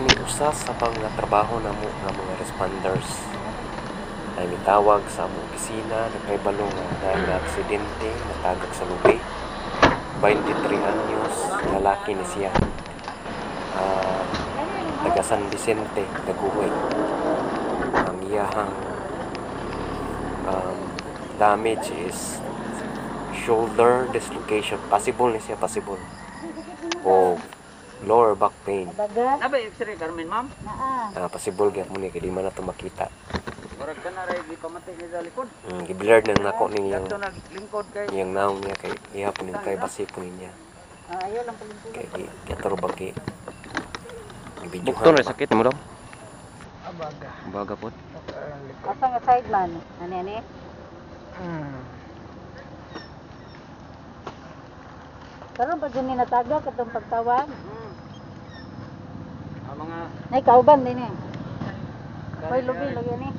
Mao ni usa sa mga trabaho namo nga mga responders. Ay mitawag sa among opisina nagkahibalo nga dahil nga aksidente natagak sa lubi. 23 anyos, lalaki ni siya. Taga San Vicente, Daguhoy. Ang iyahang damage is shoulder dislocation. Possible ni siya, possible. O lower back pain. Nabay X-ray Carmen, ma'am? Possible gyud mo ni kay di man nato makita. Murag ka na rin, di pamatay niya sa likod. Giblurred nang nako ning Ito naglingkod kay... yang naong niya kay ihapon ning kay basi po niya. Ayaw lang palingkod. Kay kataro bagi. Bukton rin sakit mo daw? Abaga. Baga po. Asa nga side man? Ani? Karon pag gani natagak katong pagtawag. Ang mga... Ay kauban din eh. May lubi lagi ni.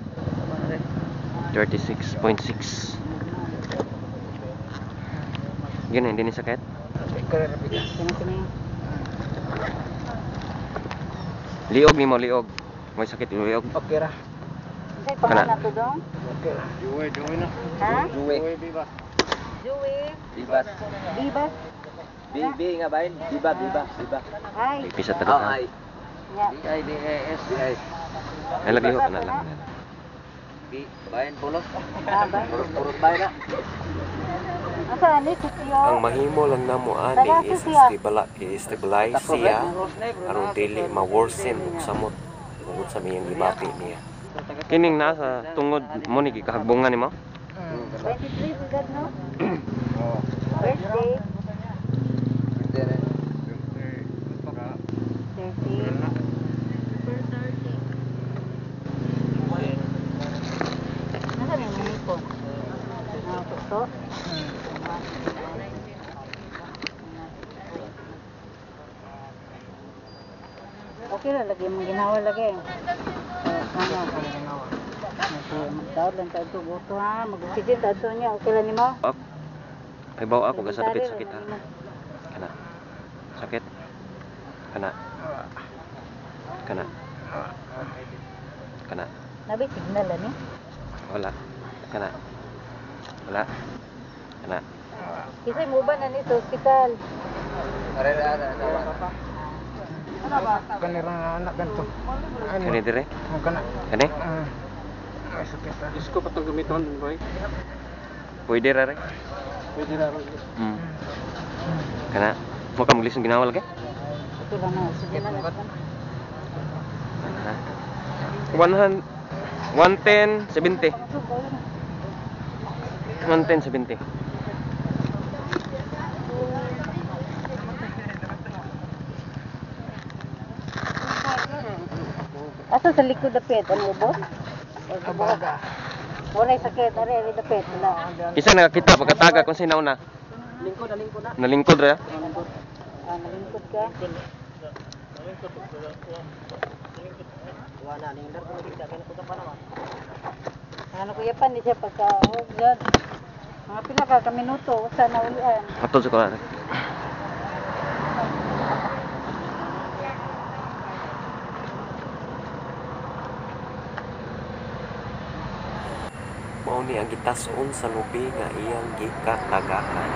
36.6. Ganyan, hindi ni sakit? Kini. Liog ni mo, liog. May sakit, liog. Okay ra. Say pangalan to dong? Okay ra. Juwe na. Ha? Juwe bibas. Juwi. Bibas. Bibas. Bi nga bain. Biba. Ay. Pisa tadi ka. Ya. B-I-D-A-S. Ay, lagliho ka na lang. Bi, bain pulos. Ba? Purot bain na. Asa ani sityo? Ang mahimo lang namo ani is stabilize siya aron dili ma-worsen og samot tungod sa miyang gibati niya. Kining nasa tungod mo ni gikahagbongan nimo? 23 sigad no? Birthday. 30. Nasa ni mo? Puto. Okay lang, lagi mong ginawa lagi. Ano? Magtawad lang tayo ito. Buto ha. Mag-oxygen tayo ito niya. Okay lang ni mo? Ay bawa ako ka sa sakit ha. Kana. Sakit. Kana. Nabi, signal lang eh. Wala. Kana. Kasi mo ba na ni sa hospital? Ano ba? Kanira anak ganito. Kani dire? Kana. Kani? Ay sakit. Isko pa itong gamiton, boy. Pwede ra re. Pwede na rin. Kana. Mo ka maglisong ginawa lagi? Ito lang na. Sige na lang. 110.70. 110.70. Asa sa likod dapit? Ano mo? Abaga. Wala sakit. Ari dapit. Wala. Isa nakakita pagkataga kung sinaw na. Lingkod na. Nalingkod ra. Nalingkod ka. Wala na, nindar ko nakita. Kaya nakuta pa naman. Ano kuya pa, hindi siya pagka-hug dyan. Mga pila ka minuto, usa na ulian. Atol sa kuha. Mao ni ang gitason sa lubi nga iyang gikatagakan.